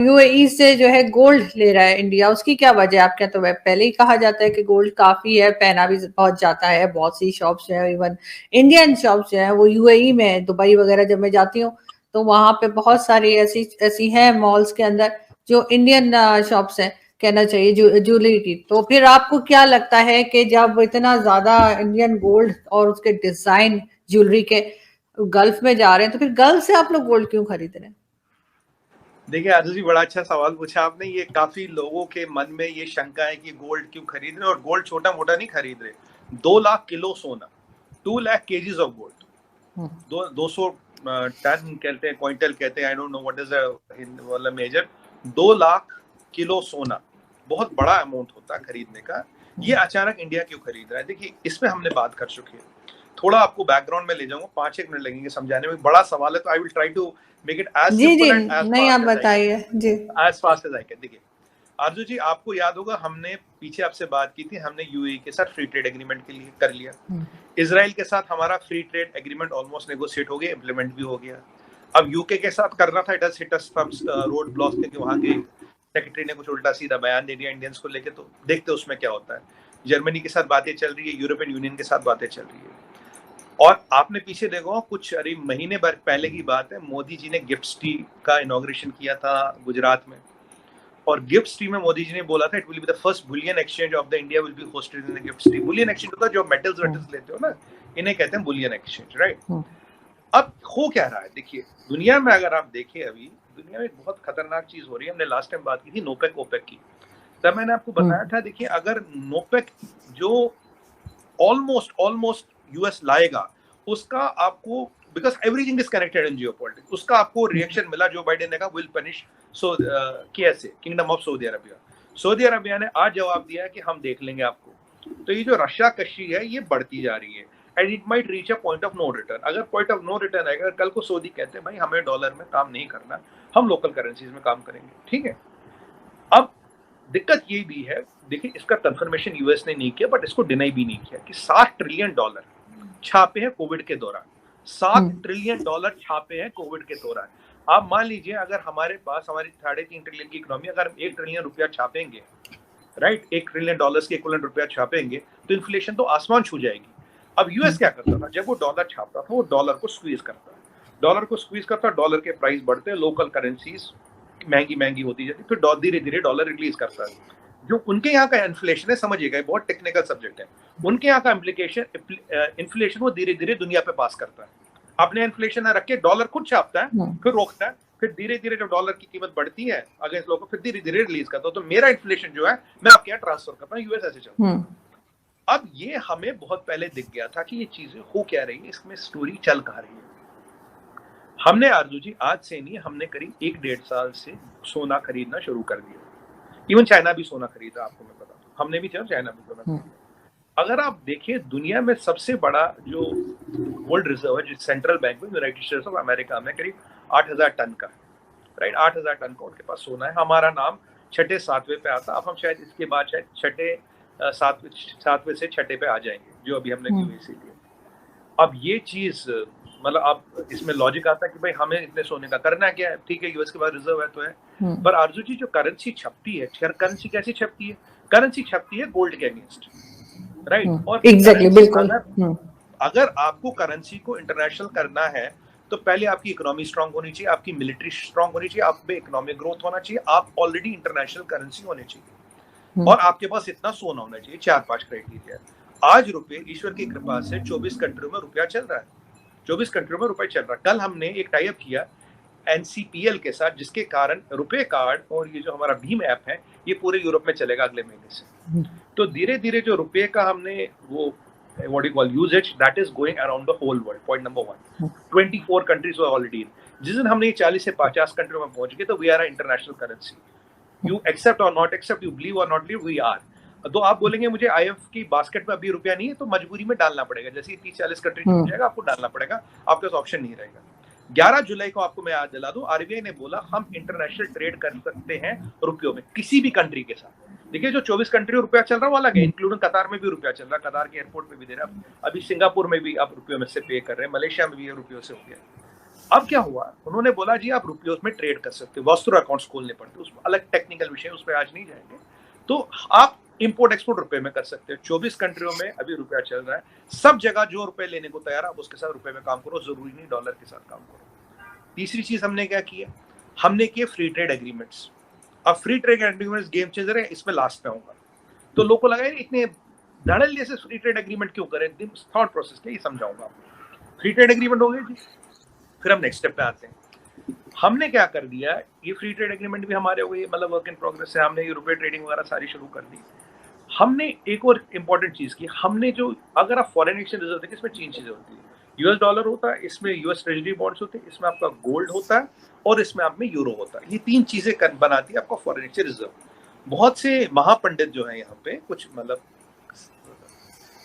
UAE से जो है गोल्ड ले रहा है इंडिया, उसकी क्या वजह है आपके? तो पहले ही कहा जाता है कि गोल्ड काफी है, पहना भी बहुत जाता है, बहुत सी शॉप्स है, इवन इंडियन शॉप्स जो है वो यूएई में, दुबई वगैरह जब मैं जाती हूँ तो वहां पे बहुत सारी ऐसी ऐसी हैं मॉल्स के अंदर जो इंडियन शॉप्स हैं, कहना चाहिए ज्वेलरी की। तो फिर आपको क्या लगता है कि जब इतना ज्यादा इंडियन गोल्ड और उसके डिजाइन ज्वेलरी के गल्फ में जा रहे हैं, तो फिर गल्फ से आप लोग गोल्ड क्यों खरीद रहे हैं? देखिए आरजू जी, बड़ा अच्छा सवाल पूछा आपने। ये काफी लोगों के मन में ये शंका है कि गोल्ड क्यों खरीद रहे, और गोल्ड छोटा मोटा नहीं खरीद रहे। 2 लाख किलो सोना, 2 lakh kgs of gold, 200 ton कहते हैं, क्विंटल कहते हैं, I don't know what is वाला मेजर। 2 लाख किलो सोना बहुत बड़ा अमाउंट होता है खरीदने का। ये अचानक इंडिया क्यों खरीद रहा है? देखिए, इसमें हमने बात कर चुकी है। थोड़ा आपको बैकग्राउंड में ले जाऊंगा, 5-1 मिनट लगेंगे समझाने में, बड़ा सवाल है, तो I will try to make it as जी जी, सिंपल एंड एज नहीं आप फास्ट एज आई कैन। बताइए जी। As fast as I can. देखिए आरजू जी, आपको याद होगा हमने पीछे आपसे बात की थी, हमने यूएई के साथ फ्री ट्रेड एग्रीमेंट के लिए कर लिया। इजराइल के साथ हमारा free trade agreement almost negotiate हो गया, इंप्लीमेंट भी हो गया। अब यूके के साथ करना था, it has hit us from road blocks, क्योंकि वहां के सेक्रेटरी ने कुछ उल्टा सीधा बयान दे दिया इंडियंस को लेके, तो देखते उसमें क्या होता है। जर्मनी के साथ बातें चल रही है, यूरोपियन यूनियन के साथ बातें चल रही है। और आपने पीछे देखो, कुछ महीने भर पहले की बात है, मोदी जी ने गिफ्ट सिटी का इनॉग्रेशन किया था गुजरात में। और गिफ्ट सिटी में मोदी जी ने बोला था, it will be the first bullion exchange of the India will be hosted in the gift city. Bullion exchange होता है जो मेटल्स वेटल्स लेते हो ना, इन्हें कहते हैं बुलियन एक्सचेंज, राइट। अब हो क्या रहा है? देखिए, दुनिया में अगर आप देखें, अभी दुनिया में बहुत खतरनाक चीज हो रही है। हमने लास्ट टाइम बात की थी नोपेक ओपेक की, तब मैंने आपको बताया था, देखिए अगर नोपेक जो ऑलमोस्ट यूएस लाएगा, उसका आपको, because everything is connected in geopolitics, उसका आपको रिएक्शन मिला। जो बाइडेन ने कहा will punish KSA, kingdom of Saudi Arabia. Saudi Arabia ने आज जवाब दिया है कि हम देख लेंगे आपको। तो ये जो रशिया कशी है ये बढ़ती जा रही है, and it might reach a point of no return. अगर पॉइंट ऑफ नो रिटर्न आएगा, कल को सऊदी कहते हैं भाई हमें डॉलर में काम नहीं करना, हम लोकल करेंसीज में काम करेंगे, ठीक है। अब दिक्कत ये भी है, देखिए इसका कंफर्मेशन यूएस ने नहीं किया, बट इसको डिनाई भी नहीं किया कि $60 ट्रिलियन छापे हैं कोविड के दौरान। $7 ट्रिलियन छापे हैं कोविड के दौरान। आप मान लीजिए, अगर हमारे पास हमारी 3.5 ट्रिलियन की इकोनॉमी, अगर हम $1 ट्रिलियन रुपया छापेंगे, राइट, $1 ट्रिलियन के इक्विवेलेंट रुपया छापेंगे, तो इन्फ्लेशन तो आसमान छू जाएगी। अब यूएस क्या करता था, जब वो डॉलर छापता था, वो डॉलर को स्क्वीज करता, डॉलर के प्राइस बढ़ते, लोकल करेंसीज महंगी होती जाती, फिर धीरे धीरे डॉलर रिलीज करता है। जो उनके यहाँ का इन्फ्लेशन है, समझिएगा बहुत टेक्निकल सब्जेक्ट है, उनके यहाँ का इन्फ्लेशन वो धीरे धीरे दुनिया पे पास करता है। अपने इन्फ्लेशन रख के डॉलर खुद छापता है, फिर रोकता है, फिर धीरे धीरे जब डॉलर की कीमत बढ़ती है अगेंस्ट लोगों, फिर धीरे धीरे रिलीज करता हूँ। तो मेरा इन्फ्लेशन जो है मैं आपके यहाँ ट्रांसफर करता हूँ, यूएस ऐसे चलता है। अब ये हमें बहुत पहले दिख गया था कि ये चीजें हो क्या रही है, इसमें स्टोरी चल कहा रही है। हमने आरजू जी आज से नहीं, हमने करीब 1-1.5 साल से सोना खरीदना शुरू कर दिया। इवन चाइना भी सोना खरीदा, आपको मैं बता दूं, हमने भी चाइना भी सोना खरीदा। अगर आप देखिए, दुनिया में सबसे बड़ा जो गोल्ड रिजर्व है, जो सेंट्रल बैंक में यूनाइटेड स्टेट्स ऑफ अमेरिका में, करीब 8,000 टन का, राइट, 8,000 टन का उनके पास सोना है। हमारा नाम 6-7वें पे आता। अब हम शायद इसके बाद शायद 7वें से 6ठे पे आ जाएंगे, जो अभी हमने की इसीलिए। अब ये चीज, मतलब आप इसमें लॉजिक आता है कि भाई हमें इतने सोने का करना क्या है, ठीक है, यूएस के पास रिजर्व है तो है। पर आरजू जी, जो करेंसी छपती है, करेंसी कैसी छपती है? करेंसी छपती है गोल्ड के अगेंस्ट, राइट। और एग्जैक्टली, बिल्कुल। अगर आपको करेंसी को इंटरनेशनल करना है, तो पहले आपकी इकोनॉमी स्ट्रांग होनी चाहिए, आपकी मिलिट्री स्ट्रांग होनी चाहिए, आप में इकोनॉमिक ग्रोथ होना चाहिए, आप ऑलरेडी इंटरनेशनल करेंसी होनी चाहिए, और आपके पास इतना सोना होना चाहिए। 4-5 क्राइटेरिया। आज रुपये, ईश्वर की कृपा से 24 कंट्रियों में रुपया चल रहा है, 24 कंट्रियों में रुपये चल रहा है। कल हमने एक टाई अप किया एनसीपीएल के साथ, जिसके कारण रुपये कार्ड और ये जो हमारा भीम ऐप है, ये पूरे यूरोप में चलेगा अगले महीने से। तो धीरे धीरे जो रुपये का हमने वो what you call usage, that is going around the whole world. Point number 1. 24 countries were already in. जिस दिन हमने 40 से 50 कंट्रियों में पहुंच गए, तो we are an international currency. You accept or not accept, you believe or not believe, we are. तो आप बोलेंगे मुझे आईएमएफ की बास्केट में अभी रुपया नहीं है, तो मजबूरी में डालना पड़ेगा। जैसे 30-40 कंट्री छूट जाएगा, आपको डालना पड़ेगा, आपके पास ऑप्शन नहीं रहेगा। 11 जुलाई को आपको मैं याद दिला दूं, आरबीआई ने बोला हम इंटरनेशनल ट्रेड कर सकते हैं रुपयों में, किसी भी कंट्री के साथ। देखिए, जो 24 कंट्री में रुपया चल रहा है वो अलग है, इंक्लूडिंग कतार में भी रुपया चल रहा है, कतार के एयरपोर्ट पे भी दे रहा है, अभी सिंगापुर में भी आप रुपयों में से पे कर रहे हैं, मलेशिया में भी रुपयों से हो गया। अब क्या हुआ, उन्होंने बोला जी आप रुपयों में ट्रेड कर सकते हो, वॉस्टूर अकाउंट्स खोलने पड़ते, उसमें अलग टेक्निकल विषय, उस पर आज नहीं जाएंगे। तो आप इंपोर्ट एक्सपोर्ट रुपए में कर सकते हो। 24 कंट्रियों में अभी रुपया चल रहा है, सब जगह जो रुपए लेने को तैयार है आप उसके साथ रुपए में काम करो, जरूरी नहीं डॉलर के साथ काम करो। तीसरी चीज हमने क्या किया, हमने किए फ्री ट्रेड एग्रीमेंट्स। अब free trade agreements game changer है, इसमें लास्ट में होगा। तो लोगों को लगा इतने धड़ल्ले से फ्री ट्रेड एग्रीमेंट क्यों करें, थॉट प्रोसेस क्या, ये समझाऊंगा आपको। फ्री ट्रेड एग्रीमेंट हो गए जी, फिर हम नेक्स्ट स्टेप पे आते हैं। हमने क्या कर दिया, ये फ्री ट्रेड एग्रीमेंट भी हमारे हो गए, मतलब वर्क इन प्रोग्रेस है, हमने ये रुपए ट्रेडिंग वगैरह सारी शुरू कर दी। हमने एक और इम्पोर्टेंट चीज की, हमने जो, अगर आप फॉरेन एक्सचेंज रिजर्व देखिए, इसमें 3 चीजें होती है, यूएस डॉलर होता है, इसमें यूएस ट्रेजरी बॉन्ड्स होते हैं, इसमें आपका गोल्ड होता है, और इसमें आप में यूरो होता है। ये 3 चीजें बनाती है आपका फॉरेन एक्सचेंज रिजर्व। बहुत से महापंडित जो है यहाँ पे, कुछ मतलब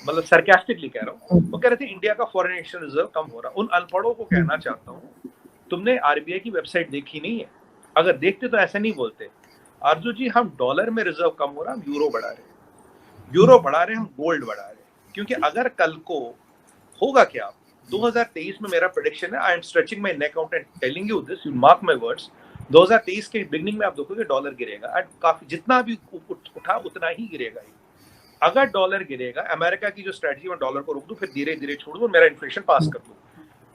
सरकास्टिकली कह रहा हूँ, वो कह रहे थे इंडिया का फॉरेन एक्सचेंज रिजर्व कम हो रहा। उन अनपढ़ों को कहना चाहता हूँ, तुमने आरबीआई की वेबसाइट देखी नहीं है, अगर देखते तो ऐसा नहीं बोलते, अर्जुन जी हम डॉलर में रिजर्व कम हो रहा, हम यूरो बढ़ा रहे हैं, यूरो बढ़ा रहे हैं, हम गोल्ड बढ़ा रहे हैं। क्योंकि अगर कल को होगा क्या, 2023 में मेरा प्रेडिक्शन है, I am stretching my neck out and telling you this, you mark my words, 2023 के बिगनिंग में आप देखोगे डॉलर गिरेगा, एंड काफी, जितना भी उठा उतना ही गिरेगा ही। अगर डॉलर गिरेगा, अमेरिका की जो स्ट्रेटजी में डॉलर को रोक दूं, फिर धीरे धीरे छोड़ दूं, मेरा इन्फ्लेशन पास कर दूं।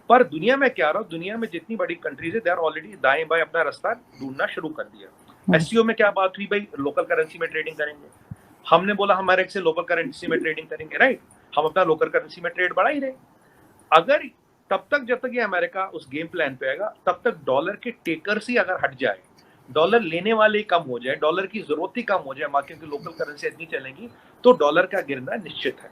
पर दुनिया में क्या रहा, दुनिया में जितनी बड़ी कंट्रीज है, दे आर ऑलरेडी दाएं बाएं अपना रास्ता ढूंढना शुरू कर दिया। एससीओ में क्या बात हुई भाई, लोकल करेंसी में ट्रेडिंग करेंगे, हमने बोला हमारे से लोकल करेंसी में ट्रेडिंग करेंगे, राइट, हम अपना लोकल करेंसी में ट्रेड बढ़ा ही रहे। अगर तब तक, जब तक ये अमेरिका उस गेम प्लान पे आएगा, तब तक डॉलर के टेकर्स ही अगर हट जाए, डॉलर लेने वाले कम हो जाए, डॉलर की जरूरत ही कम हो जाए, मार्केट की लोकल करेंसी इतनी चलेगी, तो डॉलर का गिरना निश्चित है।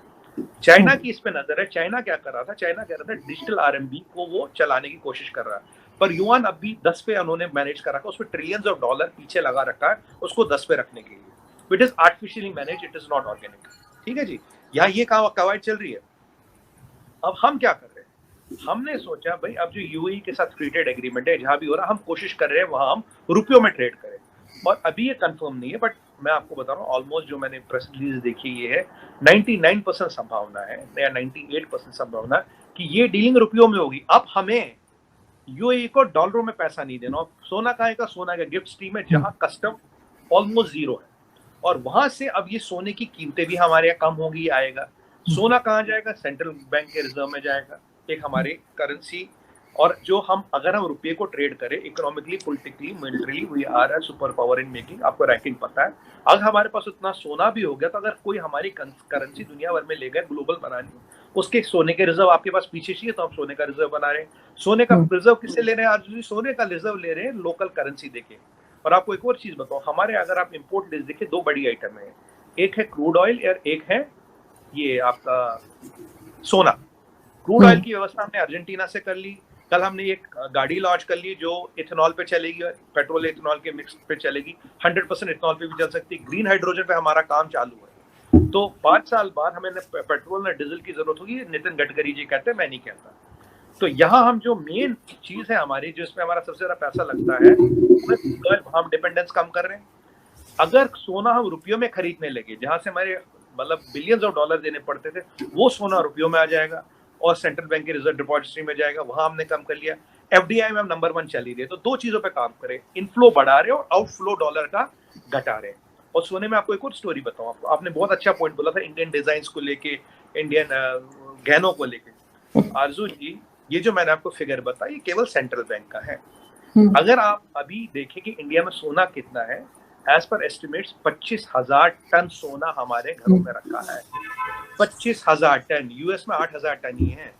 चाइना की इस पे नजर है, चाइना क्या कर रहा था, चाइना कह रहा था डिजिटल आरएमबी को वो चलाने की कोशिश कर रहा है, पर युआन अब भी 10 पे उन्होंने मैनेज कर रखा, उसमें ट्रिलियंस ऑफ डॉलर पीछे लगा रखा है उसको 10 पे रखने के लिए। It is artificially manage, it is not organic. ठीक है जी, यहाँ ये कवायद चल रही है। अब हम क्या कर रहे हैं, हमने सोचा भाई अब जो यूएई के साथ फ्री ट्रेड एग्रीमेंट है, जहां भी हो रहा, हम कोशिश कर रहे हैं वहां हम रुपयों में ट्रेड करें। और अभी ये कंफर्म नहीं है, बट मैं आपको बता रहा हूँ, ऑलमोस्ट जो मैंने प्रेस रिलीज देखी ये है, 99% संभावना है या 98% संभावना कि ये डीलिंग रुपयों में होगी। अब हमें यूएई को डॉलरों में पैसा नहीं देना। सोना का सोना का गिफ्ट स्ट्रीम है, जहां कस्टम ऑलमोस्ट जीरो है, और वहां से अब ये सोने की कीमतें भी हमारे यहाँ कम होगी, आएगा। सोना कहाँ जाएगा, सेंट्रल बैंक के रिजर्व में जाएगा, एक हमारे करेंसी। और जो हम, अगर हम रुपये को ट्रेड करें, economically, politically, militarily we are a super power in making, आपको रैंकिंग पता है। अगर हमारे पास उतना सोना भी हो गया, तो अगर कोई हमारी करेंसी दुनिया भर में ले गए ग्लोबल बनानी, उसके सोने के रिजर्व आपके पास पीछे चाहिए, तो हम सोने का रिजर्व बना रहे हैं। सोने का रिजर्व किससे ले रहे हैं आज, सोने का रिजर्व ले रहे हैं लोकल करेंसी देके। और आपको एक और चीज बताओ, हमारे अगर आप इंपोर्ट लिस्ट देखिए, 2 बड़ी आइटम है, एक है क्रूड ऑयल और एक है ये आपका सोना। क्रूड ऑयल की व्यवस्था हमने अर्जेंटीना से कर ली। कल हमने एक गाड़ी लॉन्च कर ली जो इथेनॉल पे चलेगी, पेट्रोल इथेनॉल के मिक्स पे चलेगी, 100% इथेनॉल पे भी चल सकती है। ग्रीन हाइड्रोजन पे हमारा काम चालू है। तो 5 साल बाद हमें न पेट्रोल न डीजल की जरूरत होगी, नितिन गडकरी जी कहते हैं, मैं नहीं कहता। तो यहाँ हम जो मेन चीज है हमारी, जो इसमें हमारा सबसे ज्यादा पैसा लगता है, हम डिपेंडेंस कम कर रहे हैं। अगर सोना हम रुपयों में खरीदने लगे, जहां से हमारे मतलब बिलियंस ऑफ डॉलर देने पड़ते थे, वो सोना रुपयों में आ जाएगा और सेंट्रल बैंक के रिजर्व डिपॉजिटरी में जाएगा, वहां हमने कम कर लिया। एफडीआई में हम नंबर 1 चल ही रहे, तो 2 चीजों पे काम करें, इनफ्लो बढ़ा रहे और आउटफ्लो डॉलर का घटा रहे। और सोने में आपको एक और स्टोरी बताऊं, आपको, आपने बहुत अच्छा पॉइंट बोला था इंडियन डिजाइन को लेके, इंडियन गहनों को लेके। अर्जुन जी, ये जो मैंने आपको फिगर बताया, ये केवल सेंट्रल बैंक का है। अगर आप अभी देखें कि इंडिया में सोना कितना है, एज पर एस्टिमेट्स 25,000 टन सोना हमारे घरों में रखा है। 25,000 टन, यूएस में 8,000 टन ही है।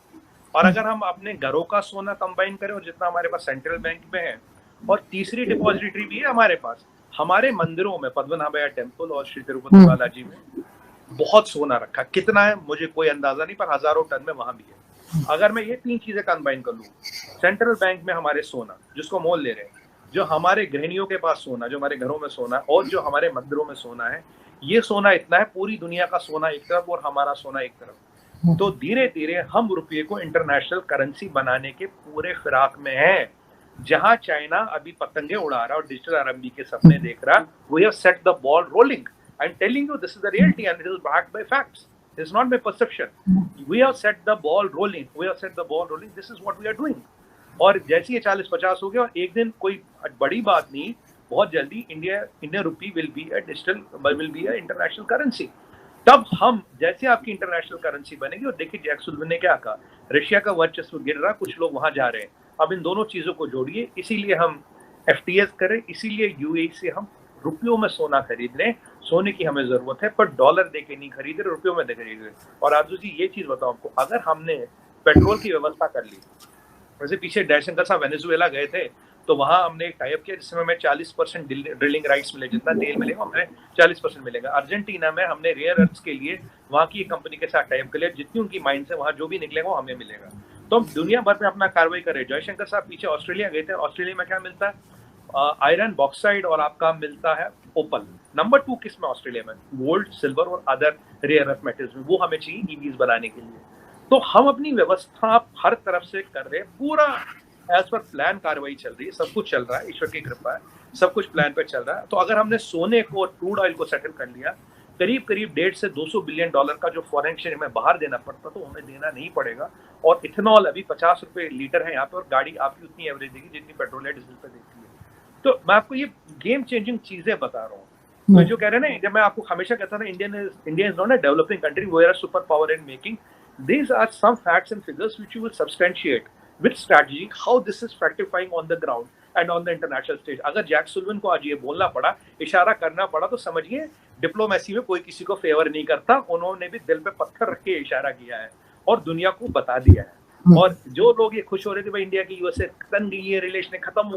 और अगर हम अपने घरों का सोना कंबाइन करें और जितना हमारे पास सेंट्रल बैंक में है, और तीसरी डिपॉजिटरी भी है हमारे पास, हमारे मंदिरों में, पद्मनाभया टेम्पल और श्री तिरुपति बालाजी में बहुत सोना रखा। कितना है मुझे कोई अंदाजा नहीं, पर हजारों टन में वहां भी है। अगर मैं ये 3 चीजें कंबाइन कर लूं, सेंट्रल बैंक में हमारे सोना जिसको मोल ले रहे हैं, जो हमारे गृहिणियों के पास सोना, जो हमारे घरों में सोना, और जो हमारे मंदिरों में सोना है, ये सोना इतना है, पूरी दुनिया का सोना एक तरफ और हमारा सोना एक तरफ। तो धीरे धीरे हम रुपये को इंटरनेशनल करेंसी बनाने के पूरे फिराक में हैं। जहां चाइना अभी पतंगे उड़ा रहा और डिजिटल आरएमबी के सपने देख रहा, we have set the ball rolling. I am telling you, this is the reality and it is backed by facts. This is not my perception. We have set the ball rolling. We have set the ball rolling. This is what we are doing. और जैसे ये 40-50 हो गया और एक दिन कोई बड़ी बात नहीं, बहुत जल्दी Indian rupee will be international currency. तब हम जैसे आपकी इंटरनेशनल करेंसी बनेगी, और देखिए जैक सुल्लिवान ने क्या कहा, रशिया का वर्चस्व गिर रहा, कुछ लोग वहां जा रहे हैं, अब इन दोनों चीजों को जोड़िए, इसीलिए हम एफटीएस करें, इसीलिए यूएई से हम रुपयों में सोना खरीद लें। सोने की हमें जरूरत है, पर डॉलर दे के नहीं खरीद रहे, रुपयों में दे खरीद रहे। और आरजू जी ये चीज बताओ आपको, अगर हमने पेट्रोल की व्यवस्था कर ली, वैसे पीछे जयशंकर साहब वेनेजुएला गए थे, तो वहां हमने एक टाइप किया जिसमें हमें 40% ड्रिलिंग राइट्स मिले, जितना तेल मिलेगा हमें 40% मिलेगा। अर्जेंटीना में हमने रेयर अर्थ्स के लिए वहां की कंपनी के साथ टाइप कर लिया, जितनी उनकी माइंड से वहां जो भी निकलेगा वो हमें मिलेगा। तो हम दुनिया भर में अपना कार्रवाई करें। जयशंकर साहब पीछे ऑस्ट्रेलिया गए थे, ऑस्ट्रेलिया में क्या मिलता है, आयरन, बॉक्साइड और आपका मिलता है ओपल। नंबर 2 किस में ऑस्ट्रेलिया में, गोल्ड, सिल्वर और अदर रेयर अर्थ मेटल्स में, वो हमें चाहिए ईवीज बनाने के लिए। तो हम अपनी व्यवस्था हर तरफ से कर रहे हैं, पूरा एज पर प्लान कार्रवाई चल रही है, सब कुछ चल रहा है, ईश्वर की कृपा है, सब कुछ प्लान पे चल रहा है। तो अगर हमने सोने को और क्रूड ऑयल को सेटल कर लिया, करीब 1.5 से 200 बिलियन डॉलर का जो फॉरेन एक्सचेंज में बाहर देना पड़ता, तो हमें देना नहीं पड़ेगा। और इथेनॉल अभी 50 रुपए लीटर है यहाँ पे, और गाड़ी आपकी उतनी एवरेज देगी जितनी पेट्रोल या डीजल पे देती है। तो मैं आपको ये गेम चेंजिंग चीजें बता रहा हूँ। तो जो कह रहे हैं ना, जब मैं आपको हमेशा कहता था India is not a developing country, we are a super power in making. These are some facts and figures which you will substantiate with strategy how this is fructifying on the ground and on the international stage. अगर Jack सुल्लिवान को आज ये बोलना पड़ा, इशारा करना पड़ा, तो समझिए डिप्लोमेसी में कोई किसी को फेवर नहीं करता। उन्होंने भी दिल पे पत्थर रख के इशारा किया है और दुनिया को बता दिया है। और जो लोग ये खुश हो रहे थे भाई इंडिया की यूएस से तन गई है, रिलेशन खत्म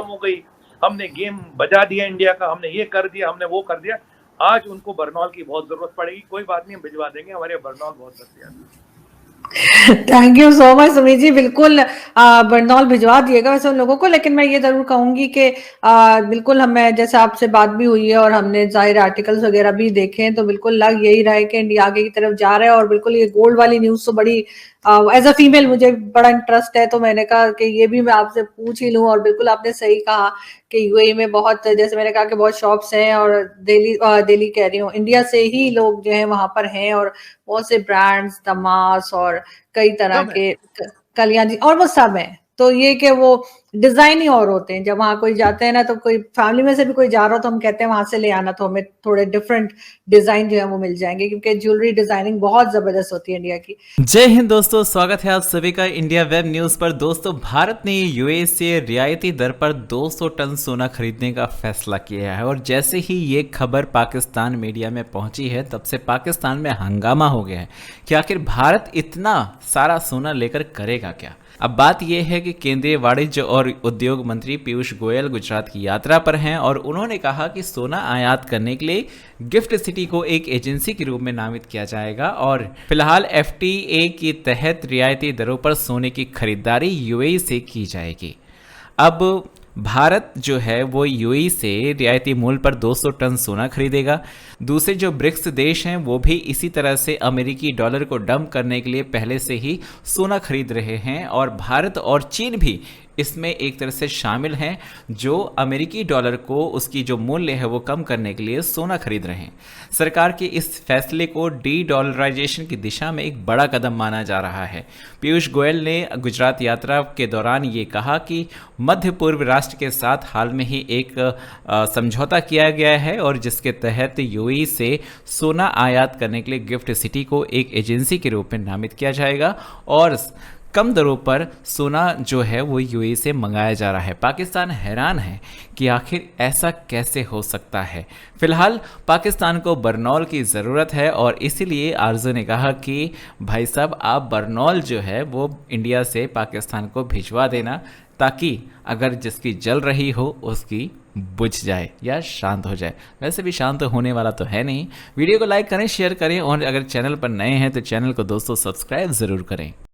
हो गई, हमने गेम बजा दिया इंडिया का, हमने ये कर दिया, हमने वो कर दिया, आज उनको बर्नॉल की बहुत जरूरत पड़ेगी। कोई बात नहीं, हम भिजवा देंगे, हमारे बर्नॉल बहुत सस्ते हैं। Thank you so much Sumit ji, बिल्कुल बर्नॉल भिजवा दिएगा वैसे उन लोगों को। लेकिन मैं ये जरूर कहूंगी कि बिल्कुल हमें, जैसे आपसे बात भी हुई है और हमने जाहिर आर्टिकल्स वगैरह भी देखे हैं, तो बिल्कुल लग यही रहा है कि इंडिया आगे की तरफ जा रहा है। और बिल्कुल ये गोल्ड वाली न्यूज तो बड़ी, एज अ फीमेल मुझे बड़ा इंटरेस्ट है, तो मैंने कहा कि ये भी मैं आपसे पूछ ही लूं। और बिल्कुल आपने सही कहा कि यूएई में बहुत, जैसे मैंने कहा कि बहुत शॉप्स हैं, और दिल्ली कह रही हूँ, इंडिया से ही लोग जो है वहां पर हैं, और बहुत से ब्रांड्स, दमास और कई तरह के कलियां जी, और वो सब है। तो ये कि वो डिजाइन ही और होते हैं, जब वहां कोई जाते हैं ना, तो कोई फैमिली में से भी कोई जा रहा हो तो हम कहते हैं वहां से ले आना, तो हमें थोड़े डिफरेंट डिजाइन जो है वो मिल जाएंगे, क्योंकि ज्वेलरी डिजाइनिंग बहुत जबरदस्त होती है इंडिया की। जय हिंद दोस्तों, स्वागत है आप सभी का इंडिया वेब न्यूज पर। दोस्तों, भारत ने यूएई से रियायती दर पर 200 टन सोना खरीदने का फैसला किया है। और जैसे ही ये खबर पाकिस्तान मीडिया में पहुंची है, तब से पाकिस्तान में हंगामा हो गया है कि आखिर भारत इतना सारा सोना लेकर करेगा क्या। अब बात यह है कि केंद्रीय वाणिज्य और उद्योग मंत्री पीयूष गोयल गुजरात की यात्रा पर हैं, और उन्होंने कहा कि सोना आयात करने के लिए गिफ्ट सिटी को एक एजेंसी के रूप में नामित किया जाएगा। और फिलहाल एफटीए के तहत रियायती दरों पर सोने की खरीदारी यूएई से की जाएगी। अब भारत जो है वो यूएई से रियायती मूल्य पर 200 टन सोना खरीदेगा। दूसरे जो ब्रिक्स देश हैं वो भी इसी तरह से अमेरिकी डॉलर को डंप करने के लिए पहले से ही सोना खरीद रहे हैं, और भारत और चीन भी इसमें एक तरह से शामिल हैं, जो अमेरिकी डॉलर को उसकी जो मूल्य है वो कम करने के लिए सोना खरीद रहे हैं। सरकार के इस फैसले को डी डॉलराइजेशन की दिशा में एक बड़ा कदम माना जा रहा है। पीयूष गोयल ने गुजरात यात्रा के दौरान ये कहा कि मध्य पूर्व राष्ट्र के साथ हाल में ही एक समझौता किया गया है, और जिसके तहत यूएई से सोना आयात करने के लिए गिफ्ट सिटी को एक एजेंसी के रूप में नामित किया जाएगा, और कम दरों पर सोना जो है वो यूएई से मंगाया जा रहा है। पाकिस्तान हैरान है कि आखिर ऐसा कैसे हो सकता है। फिलहाल पाकिस्तान को बर्नॉल की ज़रूरत है, और इसीलिए आरजू ने कहा कि भाई साहब, आप बर्नॉल जो है वो इंडिया से पाकिस्तान को भिजवा देना, ताकि अगर जिसकी जल रही हो उसकी बुझ जाए या शांत हो जाए। वैसे भी शांत होने वाला तो है नहीं। वीडियो को लाइक करें, शेयर करें, और अगर चैनल पर नए हैं तो चैनल को दोस्तों सब्सक्राइब ज़रूर करें।